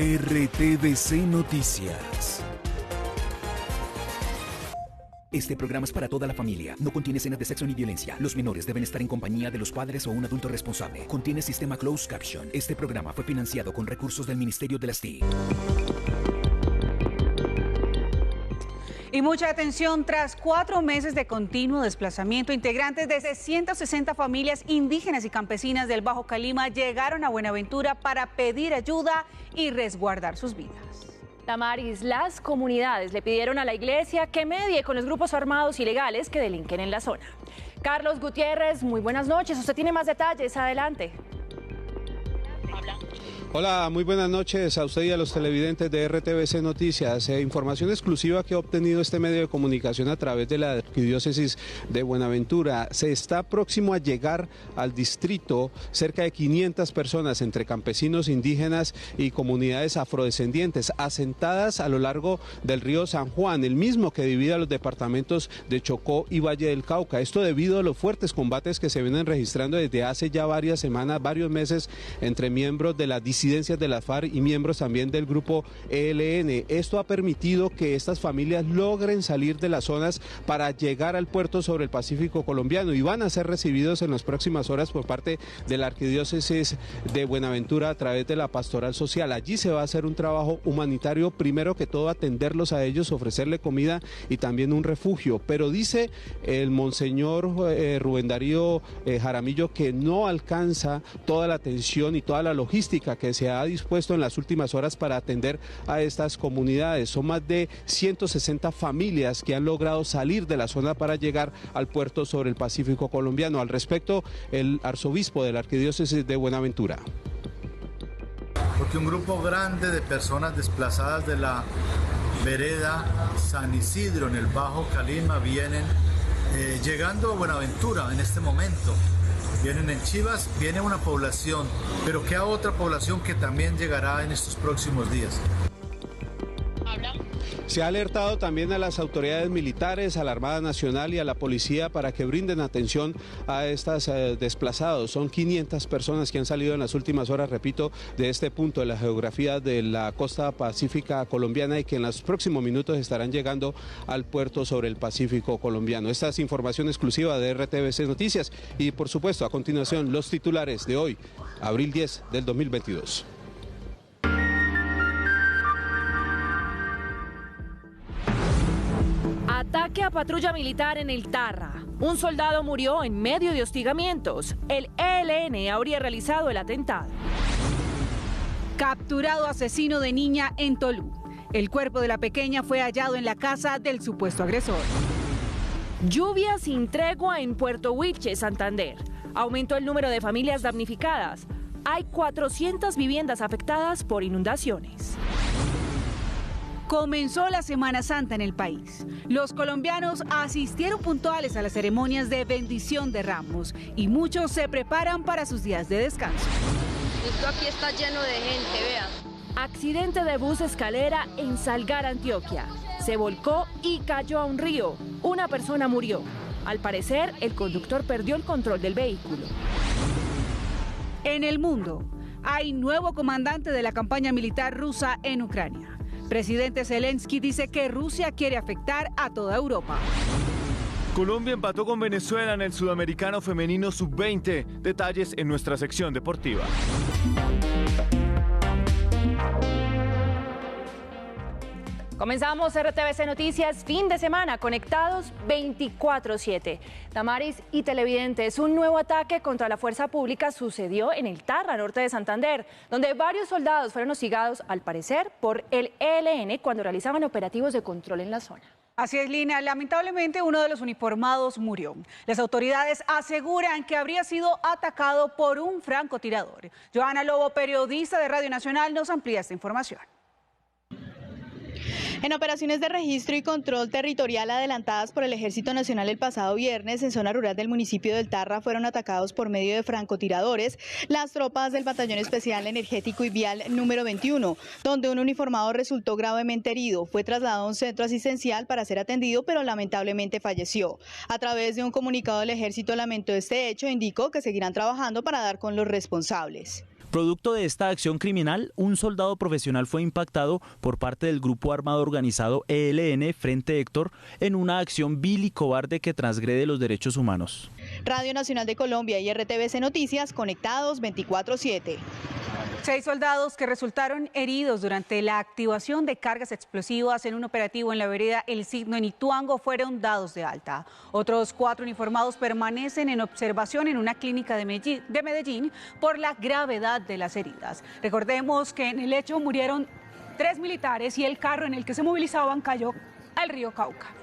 RTVC Noticias. Este programa es para toda la familia. No contiene escenas de sexo ni violencia. Los menores deben estar en compañía de los padres o un adulto responsable. Contiene sistema closed caption. Este programa fue financiado con recursos del Ministerio de las TIC. Y mucha atención, tras 4 meses de continuo desplazamiento, integrantes de 160 familias indígenas y campesinas del Bajo Calima llegaron a Buenaventura para pedir ayuda y resguardar sus vidas. Damaris, las comunidades le pidieron a la iglesia que medie con los grupos armados ilegales que delinquen en la zona. Carlos Gutiérrez, muy buenas noches. Usted tiene más detalles. Adelante. Hola, muy buenas noches a usted y a los televidentes de RTVC Noticias. Información exclusiva que ha obtenido este medio de comunicación a través de la Arquidiócesis de Buenaventura. Se está próximo a llegar al distrito cerca de 500 personas entre campesinos, indígenas y comunidades afrodescendientes asentadas a lo largo del río San Juan, el mismo que divide a los departamentos de Chocó y Valle del Cauca. Esto debido a los fuertes combates que se vienen registrando desde hace ya varias semanas, varios meses, entre miembros de la disidencias de la FARC y miembros también del grupo ELN. Esto ha permitido que estas familias logren salir de las zonas para llegar al puerto sobre el Pacífico colombiano y van a ser recibidos en las próximas horas por parte de la Arquidiócesis de Buenaventura a través de la Pastoral Social. Allí se va a hacer un trabajo humanitario, primero que todo atenderlos a ellos, ofrecerle comida y también un refugio, pero dice el monseñor Rubén Darío Jaramillo que no alcanza toda la atención y toda la logística que se ha dispuesto en las últimas horas para atender a estas comunidades. Son más de 160 familias que han logrado salir de la zona para llegar al puerto sobre el Pacífico colombiano. Al respecto, el arzobispo de la Arquidiócesis de Buenaventura. Porque un grupo grande de personas desplazadas de la vereda San Isidro en el Bajo Calima vienen llegando a Buenaventura en este momento. Vienen en Chivas, viene una población, pero queda otra población que también llegará en estos próximos días. Se ha alertado también a las autoridades militares, a la Armada Nacional y a la policía para que brinden atención a estas desplazados. Son 500 personas que han salido en las últimas horas, repito, de este punto de la geografía de la costa pacífica colombiana y que en los próximos minutos estarán llegando al puerto sobre el Pacífico colombiano. Esta es información exclusiva de RTVC Noticias y, por supuesto, a continuación, los titulares de hoy, abril 10 del 2022. Ataque a patrulla militar en el Tarra. Un soldado murió en medio de hostigamientos. El ELN habría realizado el atentado. Capturado asesino de niña en Tolú. El cuerpo de la pequeña fue hallado en la casa del supuesto agresor. Lluvia sin tregua en Puerto Wilche, Santander. Aumentó el número de familias damnificadas. Hay 400 viviendas afectadas por inundaciones. Comenzó la Semana Santa en el país. Los colombianos asistieron puntuales a las ceremonias de bendición de Ramos y muchos se preparan para sus días de descanso. Esto aquí está lleno de gente, vean. Accidente de bus escalera en Salgar, Antioquia. Se volcó y cayó a un río. Una persona murió. Al parecer, el conductor perdió el control del vehículo. En el mundo, hay nuevo comandante de la campaña militar rusa en Ucrania. Presidente Zelensky dice que Rusia quiere afectar a toda Europa. Colombia empató con Venezuela en el Sudamericano Femenino Sub-20. Detalles en nuestra sección deportiva. Comenzamos RTVC Noticias, fin de semana, conectados 24/7. Damaris y televidentes, un nuevo ataque contra la fuerza pública sucedió en el Tarra, norte de Santander, donde varios soldados fueron hostigados, al parecer, por el ELN cuando realizaban operativos de control en la zona. Así es, Lina. Lamentablemente, uno de los uniformados murió. Las autoridades aseguran que habría sido atacado por un francotirador. Joana Lobo, periodista de Radio Nacional, nos amplía esta información. En operaciones de registro y control territorial adelantadas por el Ejército Nacional el pasado viernes en zona rural del municipio del Tarra fueron atacados por medio de francotiradores las tropas del Batallón Especial Energético y Vial número 21, donde un uniformado resultó gravemente herido. Fue trasladado a un centro asistencial para ser atendido, pero lamentablemente falleció. A través de un comunicado del Ejército lamentó este hecho e indicó que seguirán trabajando para dar con los responsables. Producto de esta acción criminal, un soldado profesional fue impactado por parte del grupo armado organizado ELN Frente Héctor en una acción vil y cobarde que transgrede los derechos humanos. Radio Nacional de Colombia y RTVC Noticias conectados 24/7. 6 soldados que resultaron heridos durante la activación de cargas explosivas en un operativo en la vereda El Signo en Ituango fueron dados de alta. Otros 4 uniformados permanecen en observación en una clínica de Medellín por la gravedad de las heridas. Recordemos que en el hecho murieron 3 militares y el carro en el que se movilizaban cayó al río Cauca.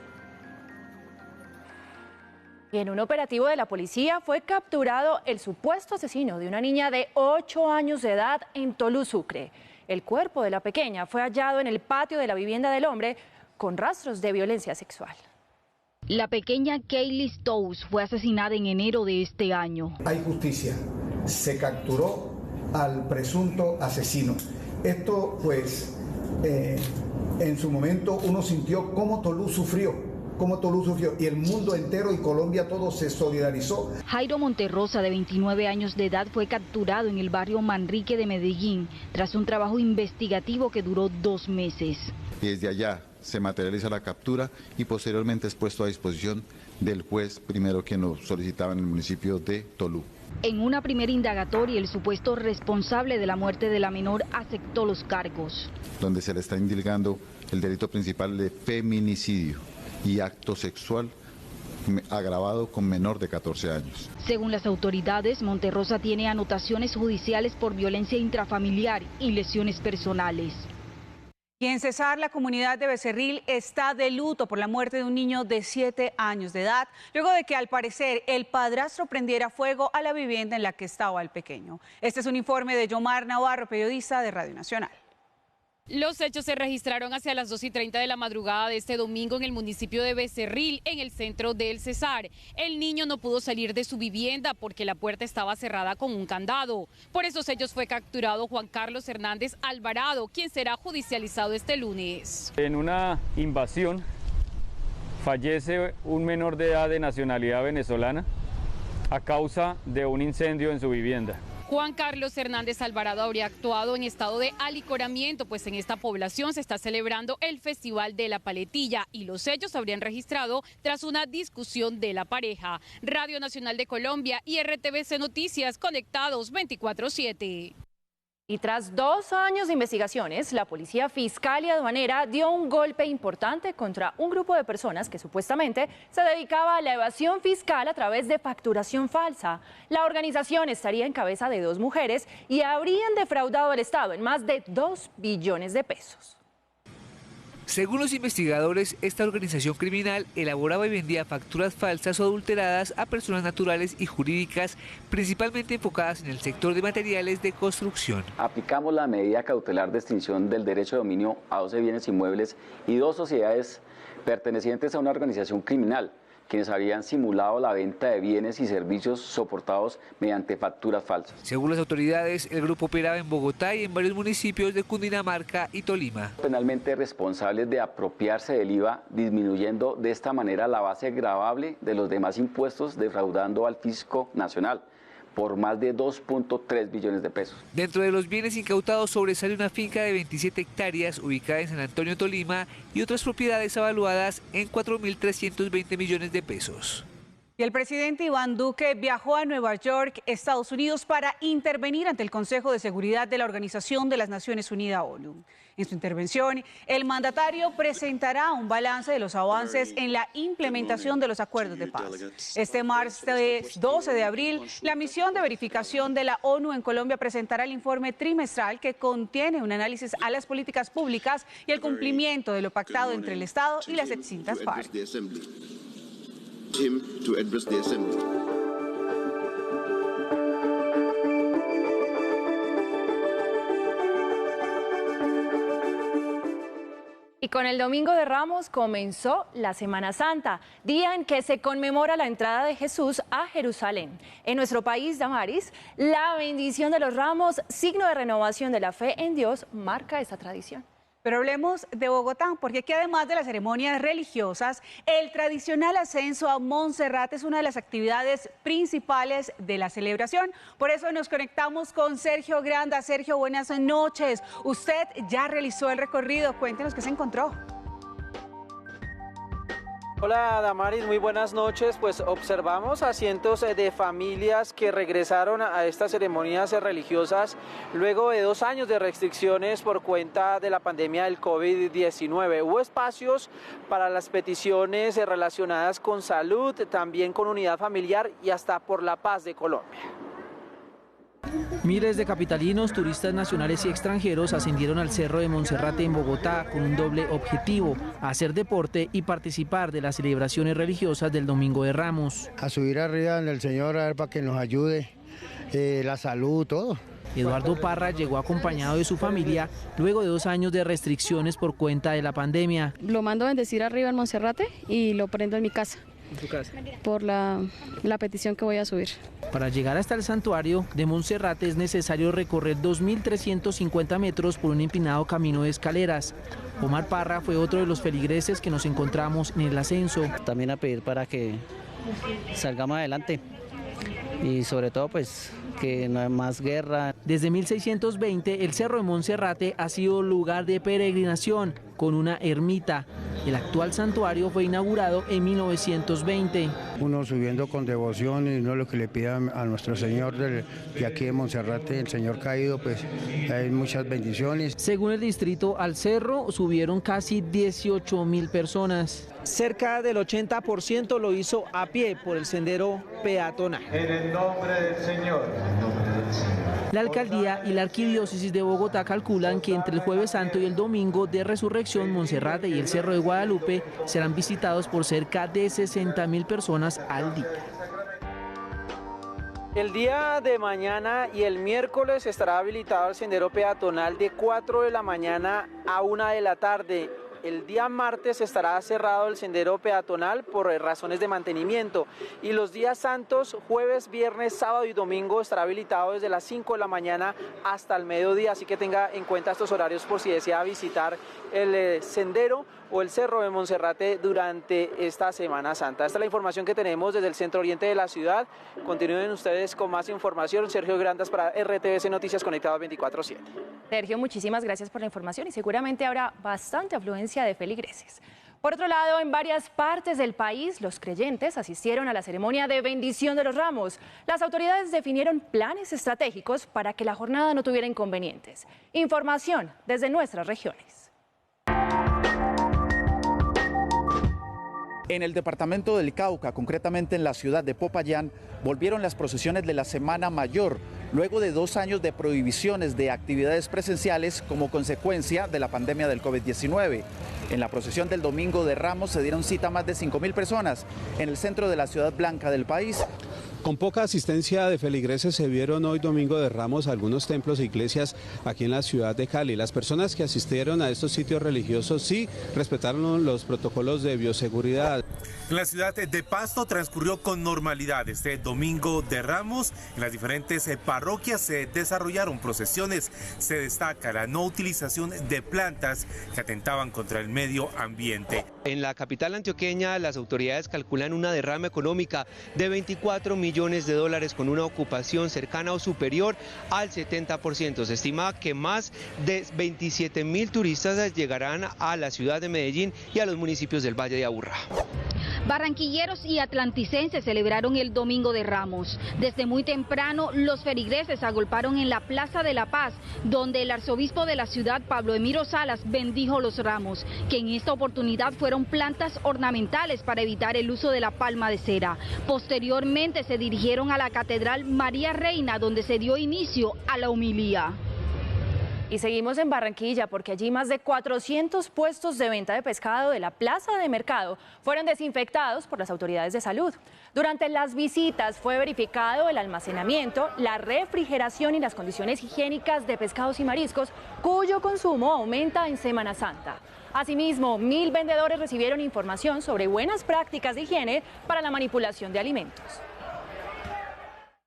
Y en un operativo de la policía fue capturado el supuesto asesino de una niña de 8 años de edad en Tolú, Sucre. El cuerpo de la pequeña fue hallado en el patio de la vivienda del hombre con rastros de violencia sexual. La pequeña Kaylis Tous fue asesinada en enero de este año. Hay justicia. Se capturó al presunto asesino. Esto, pues, en su momento uno sintió cómo Tolú sufrió. Y el mundo entero y Colombia todo se solidarizó. Jairo Monterrosa, de 29 años de edad, fue capturado en el barrio Manrique de Medellín tras un trabajo investigativo que duró 2 meses. Desde allá se materializa la captura y posteriormente es puesto a disposición del juez primero que nos solicitaba en el municipio de Tolú. En una primera indagatoria, el supuesto responsable de la muerte de la menor aceptó los cargos. Donde se le está indicando el delito principal de feminicidio y acto sexual agravado con menor de 14 años. Según las autoridades, Monterrosa tiene anotaciones judiciales por violencia intrafamiliar y lesiones personales. Y en Cesar, la comunidad de Becerril está de luto por la muerte de un niño de 7 años de edad, luego de que al parecer el padrastro prendiera fuego a la vivienda en la que estaba el pequeño. Este es un informe de Yomar Navarro, periodista de Radio Nacional. Los hechos se registraron hacia las 2:30 de la madrugada de este domingo en el municipio de Becerril, en el centro del Cesar. El niño no pudo salir de su vivienda porque la puerta estaba cerrada con un candado. Por esos hechos fue capturado Juan Carlos Hernández Alvarado, quien será judicializado este lunes. En una invasión fallece un menor de edad de nacionalidad venezolana a causa de un incendio en su vivienda. Juan Carlos Hernández Alvarado habría actuado en estado de alicoramiento, pues en esta población se está celebrando el Festival de la Paletilla y los hechos se habrían registrado tras una discusión de la pareja. Radio Nacional de Colombia y RTVC Noticias conectados 24/7. Y tras 2 años de investigaciones, la Policía Fiscal y Aduanera dio un golpe importante contra un grupo de personas que supuestamente se dedicaba a la evasión fiscal a través de facturación falsa. La organización estaría en cabeza de 2 mujeres y habrían defraudado al Estado en más de 2 billones de pesos. Según los investigadores, esta organización criminal elaboraba y vendía facturas falsas o adulteradas a personas naturales y jurídicas, principalmente enfocadas en el sector de materiales de construcción. Aplicamos la medida cautelar de extinción del derecho de dominio a 12 bienes inmuebles y 2 sociedades pertenecientes a una organización criminal, quienes habían simulado la venta de bienes y servicios soportados mediante facturas falsas. Según las autoridades, el grupo operaba en Bogotá y en varios municipios de Cundinamarca y Tolima. Penalmente responsables de apropiarse del IVA, disminuyendo de esta manera la base gravable de los demás impuestos, defraudando al fisco nacional por más de 2.3 billones de pesos. Dentro de los bienes incautados sobresale una finca de 27 hectáreas ubicada en San Antonio, Tolima, y otras propiedades avaluadas en 4.320 millones de pesos. Y el presidente Iván Duque viajó a Nueva York, Estados Unidos, para intervenir ante el Consejo de Seguridad de la Organización de las Naciones Unidas, ONU. En su intervención, el mandatario presentará un balance de los avances en la implementación de los acuerdos de paz. Este martes 12 de abril, la misión de verificación de la ONU en Colombia presentará el informe trimestral que contiene un análisis a las políticas públicas y el cumplimiento de lo pactado entre el Estado y las distintas FARC. Y con el Domingo de Ramos comenzó la Semana Santa, día en que se conmemora la entrada de Jesús a Jerusalén. En nuestro país, Damaris, la bendición de los ramos, signo de renovación de la fe en Dios, marca esta tradición. Pero hablemos de Bogotá, porque aquí además de las ceremonias religiosas, el tradicional ascenso a Monserrate es una de las actividades principales de la celebración. Por eso nos conectamos con Sergio Granda. Sergio, buenas noches. Usted ya realizó el recorrido. Cuéntenos qué se encontró. Hola Damaris, muy buenas noches. Pues observamos a cientos de familias que regresaron a estas ceremonias religiosas luego de 2 años de restricciones por cuenta de la pandemia del COVID-19. Hubo espacios para las peticiones relacionadas con salud, también con unidad familiar y hasta por la paz de Colombia. Miles de capitalinos, turistas nacionales y extranjeros ascendieron al Cerro de Monserrate en Bogotá con un doble objetivo: hacer deporte y participar de las celebraciones religiosas del Domingo de Ramos. A subir arriba del Señor a ver para que nos ayude, la salud, todo. Eduardo Parra llegó acompañado de su familia luego de 2 años de restricciones por cuenta de la pandemia. Lo mando a bendecir arriba en Monserrate y lo prendo en mi casa. ¿En tu casa? Por la petición que voy a subir. Para llegar hasta el santuario de Monserrate es necesario recorrer 2.350 metros por un empinado camino de escaleras. Omar Parra fue otro de los feligreses que nos encontramos en el ascenso. También a pedir para que salgamos adelante y sobre todo pues que no hay más guerra. Desde 1620 el Cerro de Monserrate ha sido lugar de peregrinación con una ermita. El actual santuario fue inaugurado en 1920. Uno subiendo con devoción y no lo que le pidan a nuestro Señor de aquí de Monserrate, el Señor caído, pues hay muchas bendiciones. Según el distrito, al cerro subieron casi 18.000 personas. Cerca del 80% lo hizo a pie por el sendero peatonal. En el nombre del Señor. La alcaldía y la arquidiócesis de Bogotá calculan que entre el Jueves Santo y el Domingo de Resurrección, Monserrate y el Cerro de Guadalupe serán visitados por cerca de 60.000 personas al día. El día de mañana y el miércoles estará habilitado el sendero peatonal de 4 de la mañana a 1 de la tarde. El día martes estará cerrado el sendero peatonal por razones de mantenimiento y los días santos, jueves, viernes, sábado y domingo estará habilitado desde las 5 de la mañana hasta el mediodía, así que tenga en cuenta estos horarios por si desea visitar el sendero o el Cerro de Monserrate durante esta Semana Santa. Esta es la información que tenemos desde el centro oriente de la ciudad. Continúen ustedes con más información. Sergio Grandas para RTVC Noticias Conectados 24/7. Sergio, muchísimas gracias por la información y seguramente habrá bastante afluencia de feligreses. Por otro lado, en varias partes del país, los creyentes asistieron a la ceremonia de bendición de los ramos. Las autoridades definieron planes estratégicos para que la jornada no tuviera inconvenientes. Información desde nuestras regiones. En el departamento del Cauca, concretamente en la ciudad de Popayán, volvieron las procesiones de la Semana Mayor, luego de 2 años de prohibiciones de actividades presenciales como consecuencia de la pandemia del COVID-19. En la procesión del Domingo de Ramos se dieron cita a más de 5.000 personas en el centro de la ciudad blanca del país. Con poca asistencia de feligreses se vieron hoy Domingo de Ramos algunos templos e iglesias aquí en la ciudad de Cali. Las personas que asistieron a estos sitios religiosos sí respetaron los protocolos de bioseguridad. En la ciudad de Pasto transcurrió con normalidad este Domingo de Ramos. En las diferentes parroquias se desarrollaron procesiones. Se destaca la no utilización de plantas que atentaban contra el medio ambiente. En la capital antioqueña, las autoridades calculan una derrama económica de 24 millones de dólares con una ocupación cercana o superior al 70%. Se estima que más de 27.000 turistas llegarán a la ciudad de Medellín y a los municipios del Valle de Aburrá. Barranquilleros y atlanticenses celebraron el Domingo de Ramos. Desde muy temprano, los feligreses agolparon en la Plaza de la Paz, donde el arzobispo de la ciudad, Pablo Emiro Salas, bendijo los ramos, que en esta oportunidad fueron plantas ornamentales para evitar el uso de la palma de cera. Posteriormente se dirigieron a la Catedral María Reina, donde se dio inicio a la homilía. Y seguimos en Barranquilla porque allí más de 400 puestos de venta de pescado de la plaza de mercado fueron desinfectados por las autoridades de salud. Durante las visitas fue verificado el almacenamiento, la refrigeración y las condiciones higiénicas de pescados y mariscos, cuyo consumo aumenta en Semana Santa. Asimismo, 1.000 vendedores recibieron información sobre buenas prácticas de higiene para la manipulación de alimentos.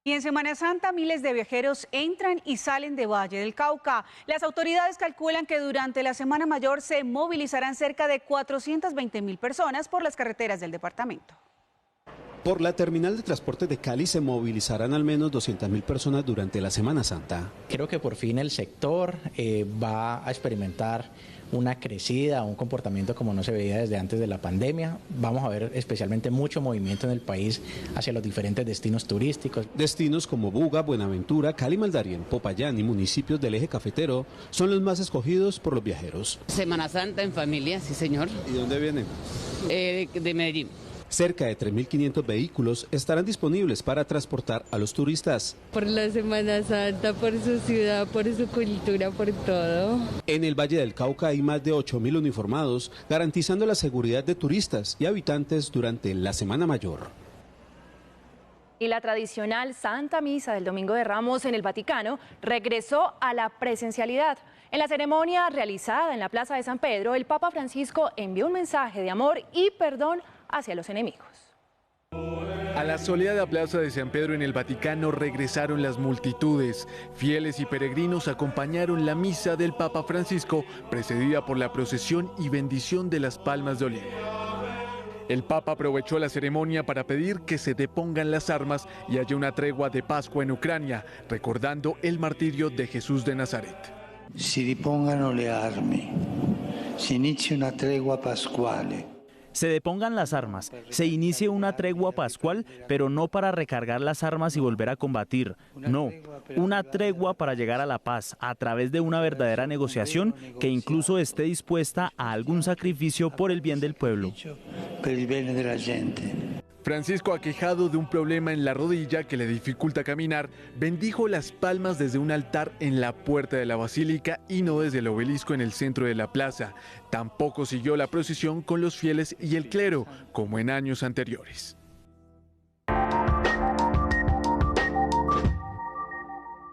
Y en Semana Santa miles de viajeros entran y salen de Valle del Cauca. Las autoridades calculan que durante la Semana Mayor se movilizarán cerca de 420.000 personas por las carreteras del departamento. Por la terminal de transporte de Cali se movilizarán al menos 200.000 personas durante la Semana Santa. Creo que por fin el sector va a experimentar una crecida, un comportamiento como no se veía desde antes de la pandemia. Vamos a ver especialmente mucho movimiento en el país hacia los diferentes destinos turísticos. Destinos como Buga, Buenaventura, Cali, Maldarién, Popayán y municipios del eje cafetero son los más escogidos por los viajeros. Semana Santa en familia, sí señor. ¿Y dónde vienen? De Medellín. Cerca de 3.500 vehículos estarán disponibles para transportar a los turistas. Por la Semana Santa, por su ciudad, por su cultura, por todo. En el Valle del Cauca hay más de 8.000 uniformados, garantizando la seguridad de turistas y habitantes durante la Semana Mayor. Y la tradicional Santa Misa del Domingo de Ramos en el Vaticano regresó a la presencialidad. En la ceremonia realizada en la Plaza de San Pedro, el Papa Francisco envió un mensaje de amor y perdón hacia los enemigos. A la soleada Plaza de San Pedro en el Vaticano regresaron las multitudes. Fieles y peregrinos acompañaron la misa del Papa Francisco, precedida por la procesión y bendición de las palmas de oliva. El Papa aprovechó la ceremonia para pedir que se depongan las armas y haya una tregua de Pascua en Ucrania, recordando el martirio de Jesús de Nazaret. Si ripongano le armi, si inicia una tregua pascuale. Se depongan las armas, se inicie una tregua pascual, pero no para recargar las armas y volver a combatir. No, una tregua para llegar a la paz a través de una verdadera negociación que incluso esté dispuesta a algún sacrificio por el bien del pueblo. Francisco, aquejado de un problema en la rodilla que le dificulta caminar, bendijo las palmas desde un altar en la puerta de la basílica y no desde el obelisco en el centro de la plaza. Tampoco siguió la procesión con los fieles y el clero, como en años anteriores.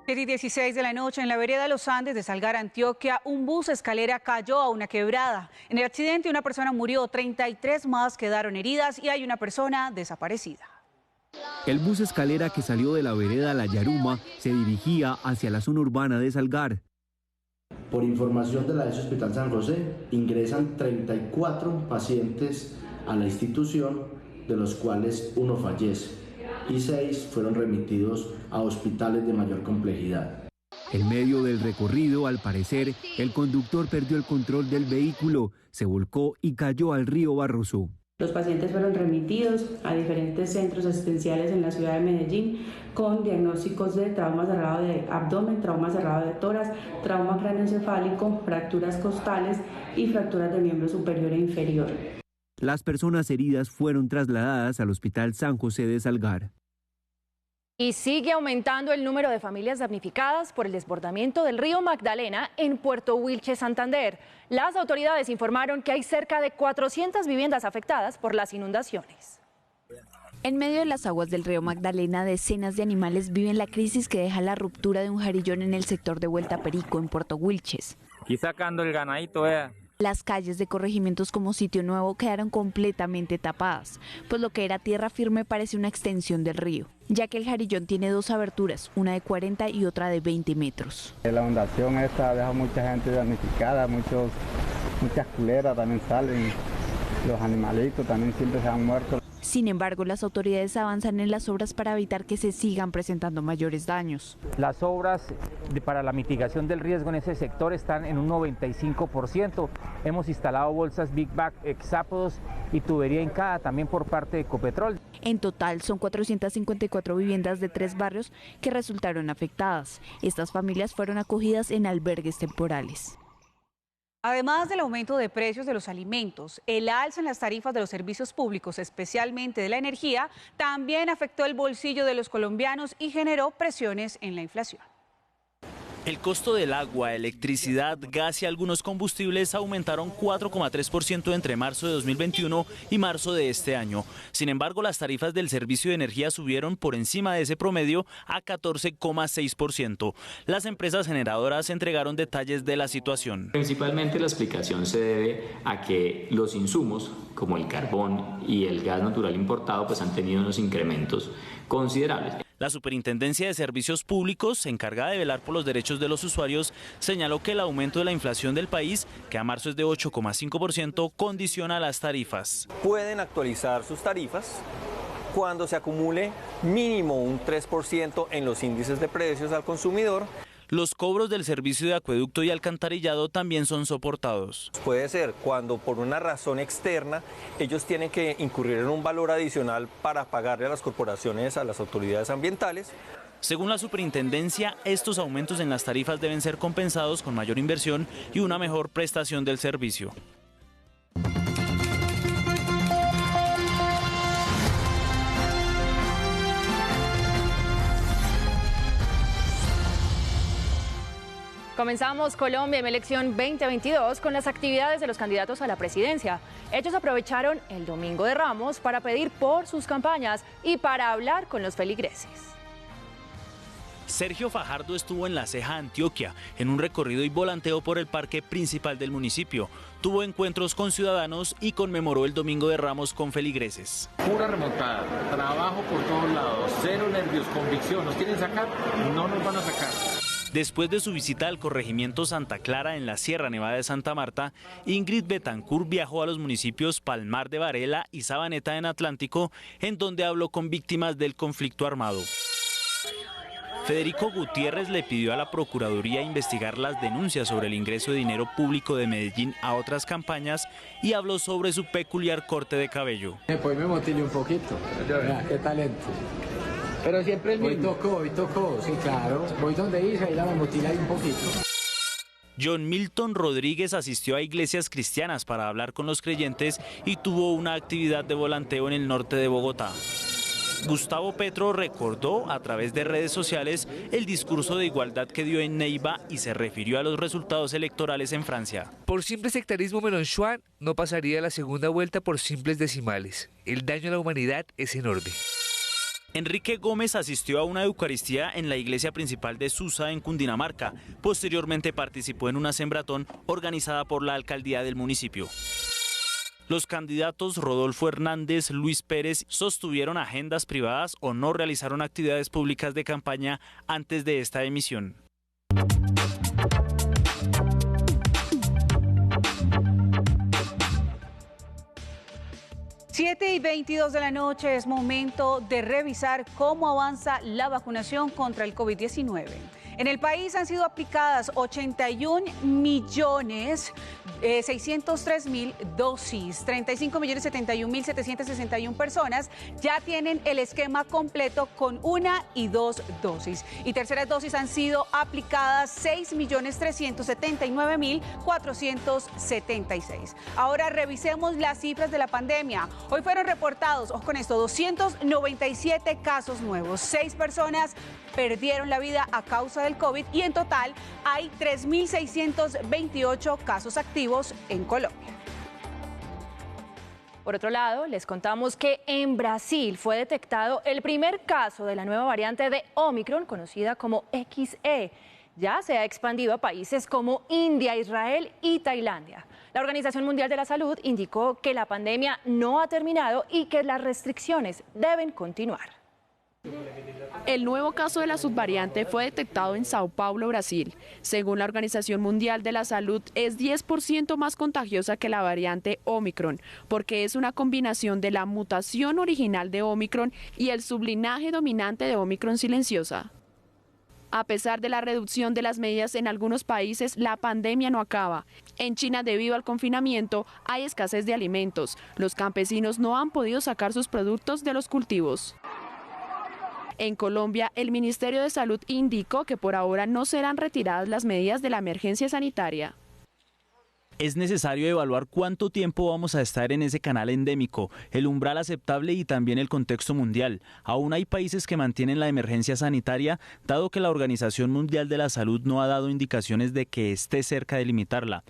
7:16 de la noche en la vereda Los Andes de Salgar, Antioquia, un bus escalera cayó a una quebrada. En el accidente una persona murió, 33 más quedaron heridas y hay una persona desaparecida. El bus escalera que salió de la vereda La Yaruma se dirigía hacia la zona urbana de Salgar. Por información de la ES Hospital San José, ingresan 34 pacientes a la institución, de los cuales uno fallece y 6 fueron remitidos a hospitales de mayor complejidad. En medio del recorrido, al parecer, el conductor perdió el control del vehículo, se volcó y cayó al río Barroso. Los pacientes fueron remitidos a diferentes centros asistenciales en la ciudad de Medellín con diagnósticos de trauma cerrado de abdomen, trauma cerrado de tórax, trauma craneoencefálico, fracturas costales y fracturas de miembro superior e inferior. Las personas heridas fueron trasladadas al Hospital San José de Salgar. Y sigue aumentando el número de familias damnificadas por el desbordamiento del río Magdalena en Puerto Wilches, Santander. Las autoridades informaron que hay cerca de 400 viviendas afectadas por las inundaciones. En medio de las aguas del río Magdalena, decenas de animales viven la crisis que deja la ruptura de un jarillón en el sector de Vuelta Perico, en Puerto Wilches. Y sacando el ganadito, vea. Las calles de corregimientos como Sitio Nuevo quedaron completamente tapadas, pues lo que era tierra firme parece una extensión del río, ya que el jarillón tiene 2 aberturas, una de 40 y otra de 20 metros. La inundación esta deja mucha gente damnificada, muchas culeras también salen, los animalitos también siempre se han muerto. Sin embargo, las autoridades avanzan en las obras para evitar que se sigan presentando mayores daños. Las obras para la mitigación del riesgo en ese sector están en un 95%. Hemos instalado bolsas Big Bag, hexápodos y tubería hincada también por parte de Ecopetrol. En total son 454 viviendas de 3 barrios que resultaron afectadas. Estas familias fueron acogidas en albergues temporales. Además del aumento de precios de los alimentos, el alza en las tarifas de los servicios públicos, especialmente de la energía, también afectó el bolsillo de los colombianos y generó presiones en la inflación. El costo del agua, electricidad, gas y algunos combustibles aumentaron 4,3% entre marzo de 2021 y marzo de este año. Sin embargo, las tarifas del servicio de energía subieron por encima de ese promedio a 14,6%. Las empresas generadoras entregaron detalles de la situación. Principalmente la explicación se debe a que los insumos, como el carbón y el gas natural importado, pues han tenido unos incrementos considerables. La Superintendencia de Servicios Públicos, encargada de velar por los derechos de los usuarios, señaló que el aumento de la inflación del país, que a marzo es de 8,5%, condiciona las tarifas. Pueden actualizar sus tarifas cuando se acumule mínimo un 3% en los índices de precios al consumidor. Los cobros del servicio de acueducto y alcantarillado también son soportados. Puede ser cuando por una razón externa ellos tienen que incurrir en un valor adicional para pagarle a las corporaciones, a las autoridades ambientales. Según la superintendencia, estos aumentos en las tarifas deben ser compensados con mayor inversión y una mejor prestación del servicio. Comenzamos Colombia en elección 2022 con las actividades de los candidatos a la presidencia. Ellos aprovecharon el Domingo de Ramos para pedir por sus campañas y para hablar con los feligreses. Sergio Fajardo estuvo en La Ceja, Antioquia, en un recorrido y volanteo por el parque principal del municipio. Tuvo encuentros con ciudadanos y conmemoró el Domingo de Ramos con feligreses. Pura remontada, trabajo por todos lados, cero nervios, convicción. ¿Nos quieren sacar? No nos van a sacar. Después de su visita al corregimiento Santa Clara en la Sierra Nevada de Santa Marta, Ingrid Betancourt viajó a los municipios Palmar de Varela y Sabaneta en Atlántico, en donde habló con víctimas del conflicto armado. Federico Gutiérrez le pidió a la Procuraduría investigar las denuncias sobre el ingreso de dinero público de Medellín a otras campañas y habló sobre su peculiar corte de cabello. Pues me motilé un poquito, qué talento. Pero siempre el mismo. Hoy tocó, sí, claro. Voy donde hice y la me motilé ahí un poquito. John Milton Rodríguez asistió a iglesias cristianas para hablar con los creyentes y tuvo una actividad de volanteo en el norte de Bogotá. Gustavo Petro recordó a través de redes sociales el discurso de igualdad que dio en Neiva y se refirió a los resultados electorales en Francia. Por simple sectarismo, Mélenchon no pasaría a la segunda vuelta por simples decimales. El daño a la humanidad es enorme. Enrique Gómez asistió a una eucaristía en la iglesia principal de Susa, en Cundinamarca. Posteriormente participó en una sembratón organizada por la alcaldía del municipio. Los candidatos Rodolfo Hernández, Luis Pérez sostuvieron agendas privadas o no realizaron actividades públicas de campaña antes de esta emisión. Siete y 22 de la noche es momento de revisar cómo avanza la vacunación contra el COVID-19. En el país han sido aplicadas 81.603.000 dosis. 35.071.761 personas ya tienen el esquema completo con 1 y 2 dosis. Y terceras dosis han sido aplicadas 6.379.476. Ahora revisemos las cifras de la pandemia. Hoy fueron reportados, ojo con esto, 297 casos nuevos. 6 personas perdieron la vida a causa del COVID y en total hay 3.628 casos activos en Colombia. Por otro lado, les contamos que en Brasil fue detectado el primer caso de la nueva variante de Omicron, conocida como XE. Ya se ha expandido a países como India, Israel y Tailandia. La Organización Mundial de la Salud indicó que la pandemia no ha terminado y que las restricciones deben continuar. El nuevo caso de la subvariante fue detectado en Sao Paulo, Brasil. Según la Organización Mundial de la Salud, es 10% más contagiosa que la variante Omicron, porque es una combinación de la mutación original de Omicron y el sublinaje dominante de Omicron silenciosa. A pesar de la reducción de las medidas en algunos países, la pandemia no acaba. En China, debido al confinamiento, hay escasez de alimentos. Los campesinos no han podido sacar sus productos de los cultivos. En Colombia, el Ministerio de Salud indicó que por ahora no serán retiradas las medidas de la emergencia sanitaria. Es necesario evaluar cuánto tiempo vamos a estar en ese canal endémico, el umbral aceptable y también el contexto mundial. Aún hay países que mantienen la emergencia sanitaria, dado que la Organización Mundial de la Salud no ha dado indicaciones de que esté cerca de limitarla.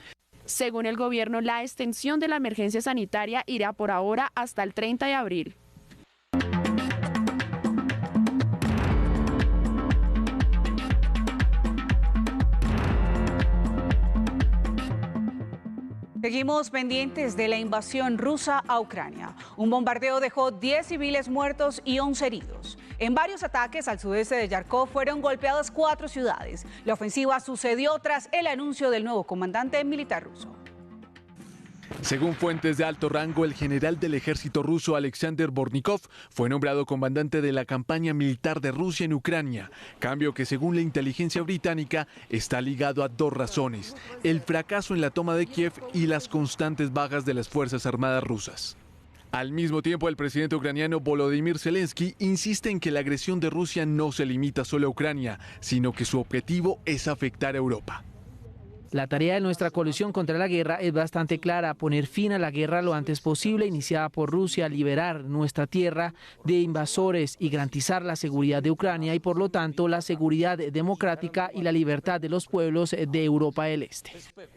Según el gobierno, la extensión de la emergencia sanitaria irá por ahora hasta el 30 de abril. Seguimos pendientes de la invasión rusa a Ucrania. Un bombardeo dejó 10 civiles muertos y 11 heridos. En varios ataques al sudeste de Yarkov fueron golpeadas 4 ciudades. La ofensiva sucedió tras el anuncio del nuevo comandante militar ruso. Según fuentes de alto rango, el general del ejército ruso Alexander Bornikov fue nombrado comandante de la campaña militar de Rusia en Ucrania, cambio que según la inteligencia británica está ligado a 2 razones: el fracaso en la toma de Kiev y las constantes bajas de las Fuerzas Armadas rusas. Al mismo tiempo, el presidente ucraniano Volodymyr Zelensky insiste en que la agresión de Rusia no se limita solo a Ucrania, sino que su objetivo es afectar a Europa. La tarea de nuestra coalición contra la guerra es bastante clara: poner fin a la guerra lo antes posible iniciada por Rusia, liberar nuestra tierra de invasores y garantizar la seguridad de Ucrania y por lo tanto la seguridad democrática y la libertad de los pueblos de Europa del Este.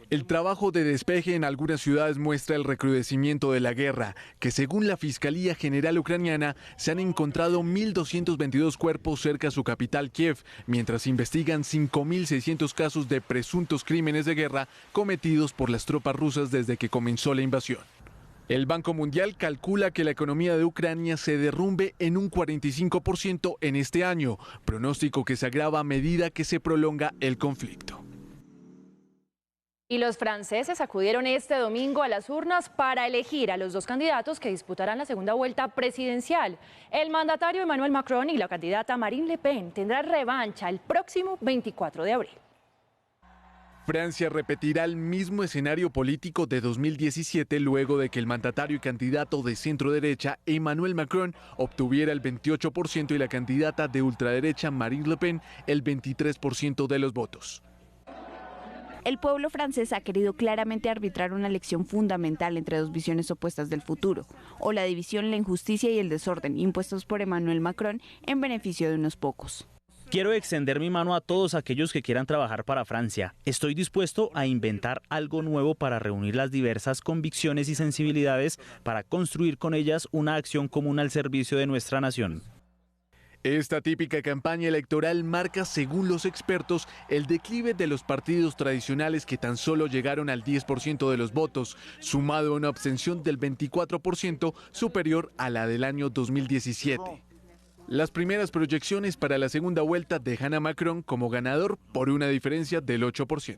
El trabajo de despeje en algunas ciudades muestra el recrudecimiento de la guerra, que según la Fiscalía General ucraniana se han encontrado 1.222 cuerpos cerca a su capital Kiev, mientras investigan 5.600 casos de presuntos crímenes de guerra cometidos por las tropas rusas desde que comenzó la invasión. El Banco Mundial calcula que la economía de Ucrania se derrumbe en un 45% en este año, pronóstico que se agrava a medida que se prolonga el conflicto. Y los franceses acudieron este domingo a las urnas para elegir a los 2 candidatos que disputarán la segunda vuelta presidencial. El mandatario Emmanuel Macron y la candidata Marine Le Pen tendrán revancha el próximo 24 de abril. Francia repetirá el mismo escenario político de 2017 luego de que el mandatario y candidato de centro derecha Emmanuel Macron obtuviera el 28% y la candidata de ultraderecha Marine Le Pen el 23% de los votos. El pueblo francés ha querido claramente arbitrar una elección fundamental entre 2 visiones opuestas del futuro, o la división, la injusticia y el desorden impuestos por Emmanuel Macron en beneficio de unos pocos. Quiero extender mi mano a todos aquellos que quieran trabajar para Francia. Estoy dispuesto a inventar algo nuevo para reunir las diversas convicciones y sensibilidades para construir con ellas una acción común al servicio de nuestra nación. Esta típica campaña electoral marca, según los expertos, el declive de los partidos tradicionales que tan solo llegaron al 10% de los votos, sumado a una abstención del 24% superior a la del año 2017. Las primeras proyecciones para la segunda vuelta dejan a Macron como ganador por una diferencia del 8%.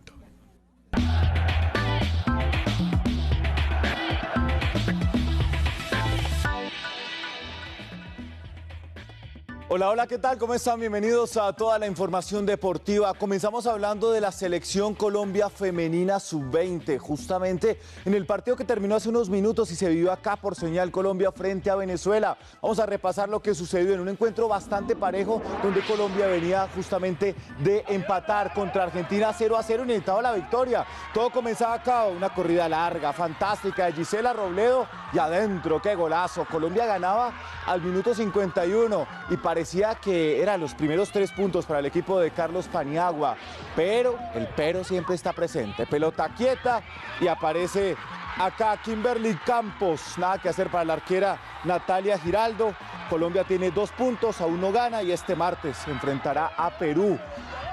Hola, hola, ¿qué tal? ¿Cómo están? Bienvenidos a toda la información deportiva. Comenzamos hablando de la selección Colombia femenina sub-20, justamente en el partido que terminó hace unos minutos y se vivió acá por Señal Colombia frente a Venezuela. Vamos a repasar lo que sucedió en un encuentro bastante parejo, donde Colombia venía justamente de empatar contra Argentina 0-0 y necesitaba la victoria. Todo comenzaba acá, una corrida larga, fantástica de Gisela Robledo y adentro, qué golazo. Colombia ganaba al minuto 51 y parecía que eran los primeros 3 puntos para el equipo de Carlos Paniagua, pero el pero siempre está presente. Pelota quieta y aparece acá Kimberly Campos. Nada que hacer para la arquera Natalia Giraldo. Colombia tiene 2 puntos, aún no gana y este martes se enfrentará a Perú.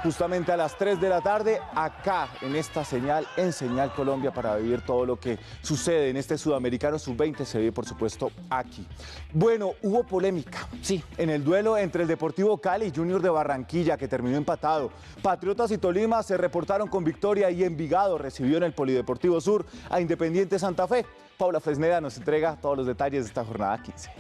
Justamente a las 3 de la tarde, acá en esta señal, en Señal Colombia, para vivir todo lo que sucede en este Sudamericano Sub-20, se vive por supuesto aquí. Bueno, hubo polémica, sí, en el duelo entre el Deportivo Cali y Junior de Barranquilla, que terminó empatado. Patriotas y Tolima se reportaron con victoria y Envigado recibió en el Polideportivo Sur a Independiente Santa Fe. Paula Fresneda nos entrega todos los detalles de esta jornada 15.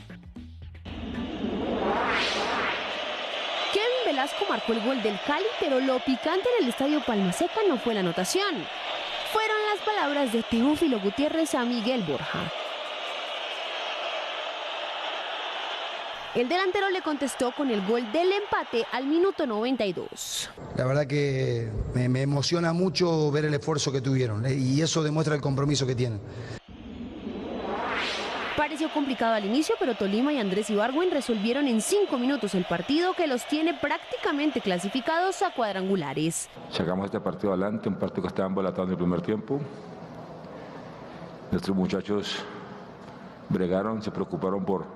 Velasco marcó el gol del Cali, pero lo picante en el estadio Palma Seca no fue la anotación. Fueron las palabras de Teófilo Gutiérrez a Miguel Borja. El delantero le contestó con el gol del empate al minuto 92. La verdad que me emociona mucho ver el esfuerzo que tuvieron y eso demuestra el compromiso que tienen. Pareció complicado al inicio, pero Tolima y Andrés Ibargüen resolvieron en 5 minutos el partido que los tiene prácticamente clasificados a cuadrangulares. Sacamos este partido adelante, un partido que estaba embolatado en el primer tiempo. Nuestros muchachos bregaron, se preocuparon por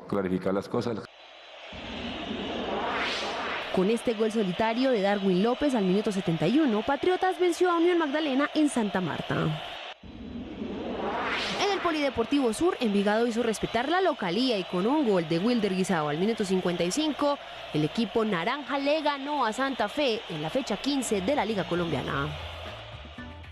clarificar las cosas. Con este gol solitario de Darwin López al minuto 71, Patriotas venció a Unión Magdalena en Santa Marta. Polideportivo Sur, Envigado hizo respetar la localía y con un gol de Wilder Guisao al minuto 55, el equipo naranja le ganó a Santa Fe en la fecha 15 de la Liga Colombiana.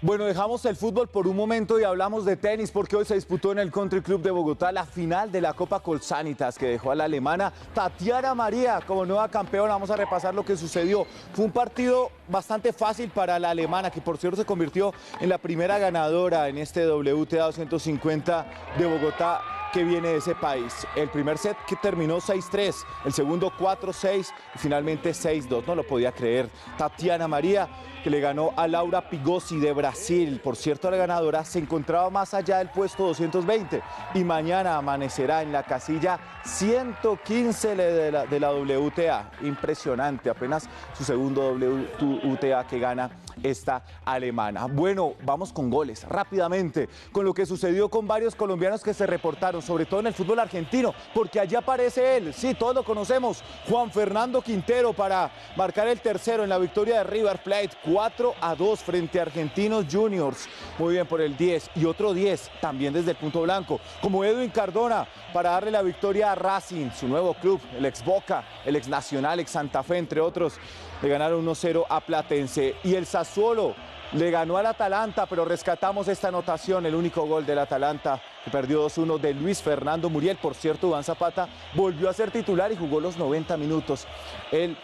Bueno, dejamos el fútbol por un momento y hablamos de tenis porque hoy se disputó en el Country Club de Bogotá la final de la Copa Colsanitas que dejó a la alemana Tatiana María como nueva campeona. Vamos a repasar lo que sucedió. Fue un partido bastante fácil para la alemana, que por cierto se convirtió en la primera ganadora en este WTA 250 de Bogotá que viene de ese país. El primer set que terminó 6-3, el segundo 4-6 y finalmente 6-2. No lo podía creer. Tatiana María, que le ganó a Laura Pigossi de Brasil. Por cierto, la ganadora se encontraba más allá del puesto 220 y mañana amanecerá en la casilla 115 de la WTA. Impresionante, apenas su segundo WTA que gana esta alemana. Bueno, vamos con goles rápidamente, con lo que sucedió con varios colombianos que se reportaron, sobre todo en el fútbol argentino, porque allí aparece él, sí, todos lo conocemos, Juan Fernando Quintero, para marcar el tercero en la victoria de River Plate, 4-2 frente a Argentinos Juniors. Muy bien por el 10, y otro 10 también desde el punto blanco, como Edwin Cardona, para darle la victoria a Racing, su nuevo club, el ex Boca, el ex Nacional, ex Santa Fe, entre otros. Le ganaron 1-0 a Platense. Y el Sassuolo le ganó al Atalanta, pero rescatamos esta anotación, el único gol del Atalanta, que perdió 2-1 de Luis Fernando Muriel. Por cierto, Duván Zapata volvió a ser titular y jugó los 90 minutos. El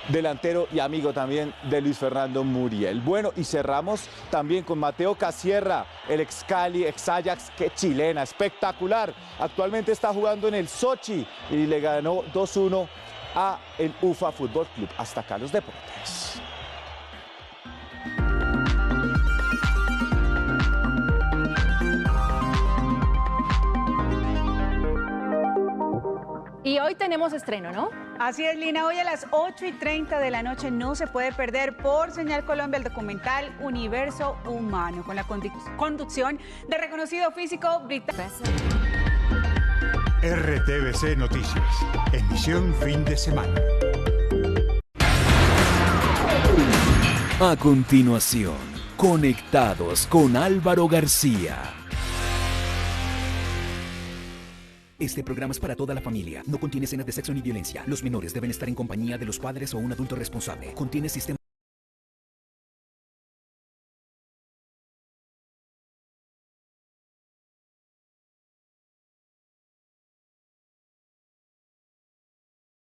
delantero y amigo también de Luis Fernando Muriel. Bueno, y cerramos también con Mateo Casierra, el ex Cali, ex Ajax, que chilena, espectacular. Actualmente está jugando en el Sochi y le ganó 2-1 a el UFA Fútbol Club. Hasta acá los deportes. Y hoy tenemos estreno, ¿no? Así es, Lina. Hoy a las 8:30 de la noche no se puede perder por Señal Colombia el documental Universo Humano, con la conducción de reconocido físico británico. RTBC Noticias, emisión fin de semana. A continuación, conectados con Álvaro García. Este programa es para toda la familia. No contiene escenas de sexo ni violencia. Los menores deben estar en compañía de los padres o un adulto responsable. Contiene sistemas